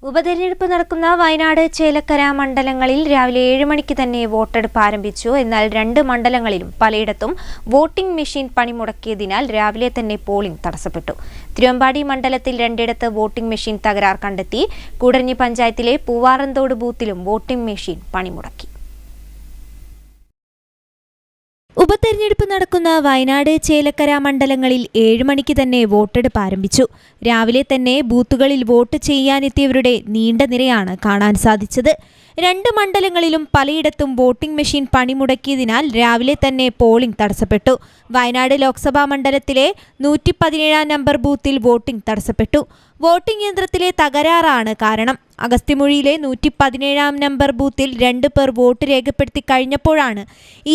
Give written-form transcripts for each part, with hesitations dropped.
ഉപതെരഞ്ഞെടുപ്പ് നടക്കുന്ന വയനാട് ചേലക്കര മണ്ഡലങ്ങളിൽ രാവിലെ 7 മണിക്ക് തന്നെ വോട്ടെടുപ്പ് ആരംഭിച്ചു. എന്നാൽ 2 മണ്ഡലങ്ങളിലും പലയിടത്തും വോട്ടിംഗ് മെഷീൻ പണിമുടക്കിയതിനാൽ രാവിലെ തന്നെ പോളിംഗ് തടസ്സപ്പെട്ടു. തിരുവമ്പാടി മണ്ഡലത്തിൽ 2ഇടത്ത് വോട്ടിംഗ് മെഷീൻ തകരാർ കണ്ടെത്തി. കൂടരഞ്ഞി പഞ്ചായത്തിലെ പൂവാറന്തോട് ബൂത്തിലും വോട്ടിംഗ് മെഷീൻ പണിമുടക്കി. ഉപതെരഞ്ഞെടുപ്പ് നടക്കുന്ന വയനാട് ചേലക്കര മണ്ഡലങ്ങളിൽ 7 മണിക്ക് തന്നെ വോട്ടെടുപ്പ് ആരംഭിച്ചു. രാവിലെ തന്നെ ബൂത്തുകളിൽ വോട്ട് ചെയ്യാനെത്തിയവരുടെ നീണ്ട നിരയാണ് കാണാൻ സാധിച്ചത്. 2 മണ്ഡലങ്ങളിലും പലയിടത്തും വോട്ടിംഗ് മെഷീൻ പണിമുടക്കിയതിനാൽ രാവിലെ തന്നെ പോളിംഗ് തടസ്സപ്പെട്ടു. വയനാട് ലോക്സഭാ മണ്ഡലത്തിലെ 117 നമ്പർ ബൂത്തിൽ വോട്ടിംഗ് തടസ്സപ്പെട്ടു. വോട്ടിംഗ് യന്ത്രത്തിലെ തകരാറാണ് കാരണം. അഗസ്ത്യമൊഴിയിലെ 117 നമ്പർ ബൂത്തിൽ 2 പേർ വോട്ട് രേഖപ്പെടുത്തി കഴിഞ്ഞപ്പോഴാണ്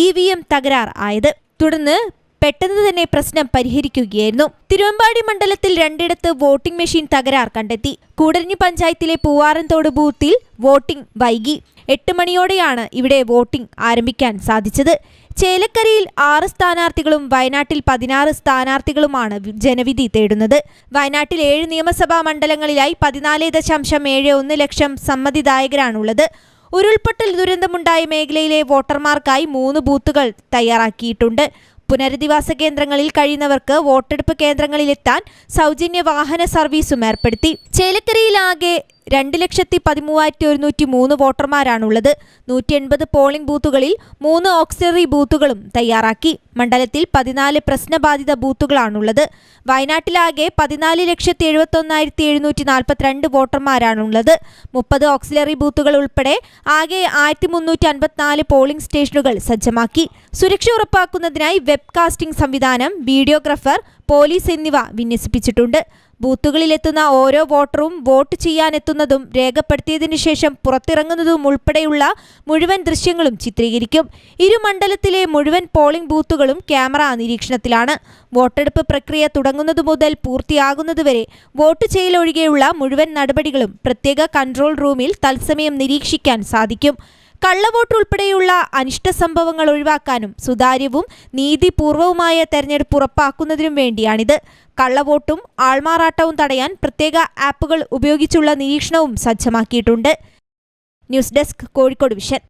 EVM തകരാർ ആയത്. തുടർന്ന് പെട്ടെന്ന് തന്നെ പ്രശ്നം പരിഹരിക്കുകയായിരുന്നു. തിരുവമ്പാടി മണ്ഡലത്തിൽ 2ഇടത്ത് വോട്ടിംഗ് മെഷീൻ തകരാർ കണ്ടെത്തി. കൂടരഞ്ഞി പഞ്ചായത്തിലെ പൂവാറന്തോട് ബൂത്തിൽ വോട്ടിംഗ് വൈകി. 8 മണിയോടെയാണ് ഇവിടെ വോട്ടിംഗ് ആരംഭിക്കാൻ സാധിച്ചത്. ചേലക്കരയിൽ 6 സ്ഥാനാർത്ഥികളും വയനാട്ടിൽ 16 സ്ഥാനാർത്ഥികളുമാണ് ജനവിധി തേടുന്നത്. വയനാട്ടിൽ 7 നിയമസഭാ മണ്ഡലങ്ങളിലായി 14.71 ലക്ഷം സമ്മതിദായകരാണുള്ളത്. ഉരുൾപൊട്ടൽ ദുരന്തമുണ്ടായ മേഖലയിലെ വോട്ടർമാർക്കായി 3 ബൂത്തുകൾ തയ്യാറാക്കിയിട്ടുണ്ട്. പുനരധിവാസ കേന്ദ്രങ്ങളിൽ കഴിയുന്നവർക്ക് വോട്ടെടുപ്പ് കേന്ദ്രങ്ങളിലെത്താൻ സൗജന്യ വാഹന സർവീസും ഏർപ്പെടുത്തി. ചേലക്കരയിലാകെ 2,13,103 വോട്ടർമാരാണുള്ളത്. 180 പോളിംഗ് ബൂത്തുകളിൽ 3 ഓക്സിലറി ബൂത്തുകളും തയ്യാറാക്കി. മണ്ഡലത്തിൽ 14 പ്രശ്നബാധിത ബൂത്തുകളാണുള്ളത്. വയനാട്ടിലാകെ 14,71,742 വോട്ടർമാരാണുള്ളത്. 30 ഓക്സിലറി ബൂത്തുകൾ ഉൾപ്പെടെ ആകെ 1354 പോളിംഗ് സ്റ്റേഷനുകൾ സജ്ജമാക്കി. സുരക്ഷ ഉറപ്പാക്കുന്നതിനായി വെബ് കാസ്റ്റിംഗ് സംവിധാനം, വീഡിയോഗ്രാഫർ, പോലീസ് എന്നിവ വിന്യസിപ്പിച്ചിട്ടുണ്ട്. ബൂത്തുകളിലെത്തുന്ന ഓരോ വോട്ടറും വോട്ട് ചെയ്യാനെത്തുന്നതും രേഖപ്പെടുത്തിയതിനു ശേഷം പുറത്തിറങ്ങുന്നതും ഉൾപ്പെടെയുള്ള മുഴുവൻ ദൃശ്യങ്ങളും ചിത്രീകരിക്കും. മണ്ഡലത്തിലെ മുഴുവൻ പോളിംഗ് ബൂത്തുകളും ക്യാമറ നിരീക്ഷണത്തിലാണ്. വോട്ടെടുപ്പ് പ്രക്രിയ തുടങ്ങുന്നതു മുതൽ പൂർത്തിയാകുന്നതുവരെ വോട്ട് ചെയ്യലൊഴികെയുള്ള മുഴുവൻ നടപടികളും പ്രത്യേക കൺട്രോൾ റൂമിൽ തത്സമയം നിരീക്ഷിക്കാൻ സാധിക്കും. കള്ളവോട്ട് ഉൾപ്പെടെയുള്ള അനിഷ്ട സംഭവങ്ങൾ ഒഴിവാക്കാനും സുതാര്യവും നീതിപൂർവവുമായ തെരഞ്ഞെടുപ്പ് ഉറപ്പാക്കുന്നതിനും വേണ്ടിയാണിത്. കള്ളവോട്ടും ആൾമാറാട്ടവും തടയാൻ പ്രത്യേക ആപ്പുകൾ ഉപയോഗിച്ചുള്ള നിരീക്ഷണവും സജ്ജമാക്കിയിട്ടുണ്ട്. News desk, Kozhikode vision.